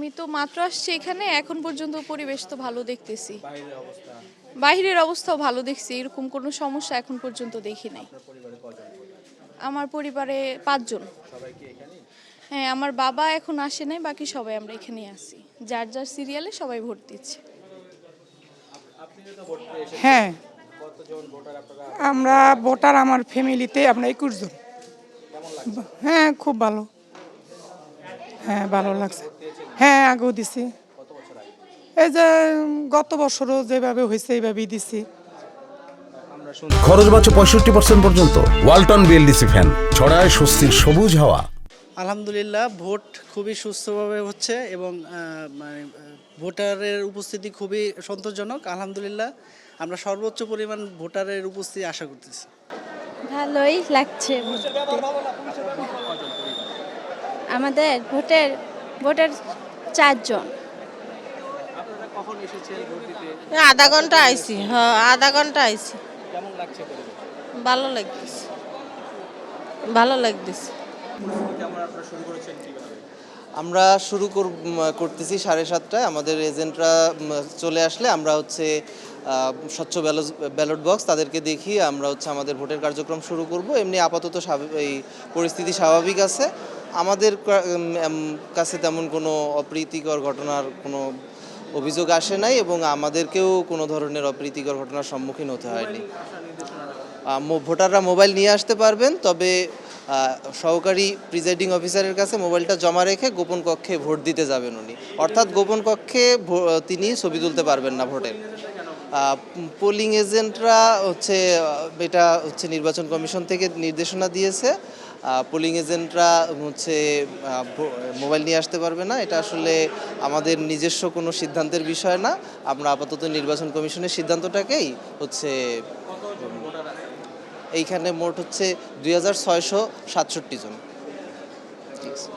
আমি তো মাত্র আসছি এখানে, এখন পর্যন্ত পরিবেশ তো ভালো দেখতেছি। বাইরের অবস্থা? বাইরের অবস্থাও ভালো দেখছি, এরকম কোনো সমস্যা এখন পর্যন্ত দেখি নাই। আপনার পরিবারে কজন? আমার পরিবারে ৫ জন। সবাই কি এখানেই? হ্যাঁ, আমার বাবা এখন আসে নাই, বাকি সবাই আমরা এখানেই আছি। যার যার সিরিয়ালে সবাই ভোট দিচ্ছে। আপনি তো ভোট দিয়ে এসেছেন। হ্যাঁ, কতজন ভোটার আপনারা? আমরা ভোটার আমার ফ্যামিলিতে আমরা 21 জন। কেমন লাগছে? হ্যাঁ, খুব ভালো। হ্যাঁ, ভালো লাগছে। হ্যাঁ, আগেও দিছি। কত বছর আগে? এই যে গত বছরও যেভাবে হয়েছে এইভাবেই দিছি। আমরা খরচ বাঁচে 65% পর্যন্ত। ওয়ালটন বিএলডিসি ফ্যান ছড়ায় স্বস্তির সবুজ হাওয়া। আলহামদুলিল্লাহ, ভোট খুবই সুস্থভাবে হচ্ছে এবং ভোটারের উপস্থিতি খুবই সন্তোষজনক। আলহামদুলিল্লাহ, আমরা সর্বোচ্চ পরিমাণ ভোটারের উপস্থিতি আশা করতেছি। ভালোই লাগছে। আমাদের ভোটের 4 জন। আপনারা কখন এসেছেন ভোট দিতে? আধা ঘন্টা আইছি, হ্যাঁ আধা ঘন্টা আইছি। কেমন লাগছে পরিবেশ? ভালো লাগতেছে, ভালো লাগতেছে। কেমন আপনারা শুরু করেছেন কিভাবে? আমরা শুরু করতেছি 7:30টায়। আমাদের এজেন্টরা চলে আসলে আমরা হচ্ছে স্বচ্ছ ব্যালট বক্স তাদেরকে দেখিয়ে আমরা হচ্ছে আমাদের ভোটের কার্যক্রম শুরু করব। এমনি আপাতত এই পরিস্থিতি স্বাভাবিক আছে। আমাদের কাছে তেমন কোনো অপ্রীতিকর ঘটনার কোনো অভিযোগ আসে নাই এবং আমাদেরকেও কোনো ধরনের অপ্রীতিকর ঘটনার সম্মুখীন হতে হয়নি। ভোটাররা মোবাইল নিয়ে আসতে পারবেন, তবে সহকারী প্রিজাইডিং অফিসারের কাছে মোবাইলটা জমা রেখে গোপন কক্ষে ভোট দিতে যাবেন উনি। অর্থাৎ গোপন কক্ষে তিনি ছবি তুলতে পারবেন না ভোটের। পোলিং এজেন্টরা হচ্ছে এটা হচ্ছে নির্বাচন কমিশন থেকে নির্দেশনা দিয়েছে। পোলিং এজেন্টরা হচ্ছে মোবাইল নিয়ে আসতে পারবে না। এটা আসলে আমাদের নিজস্ব কোনো সিদ্ধান্তের বিষয় না। আমরা আপাতত নির্বাচন কমিশনের সিদ্ধান্তটাকেই হচ্ছে এইখানে মোট হচ্ছে 2667 জন। ঠিক আছে।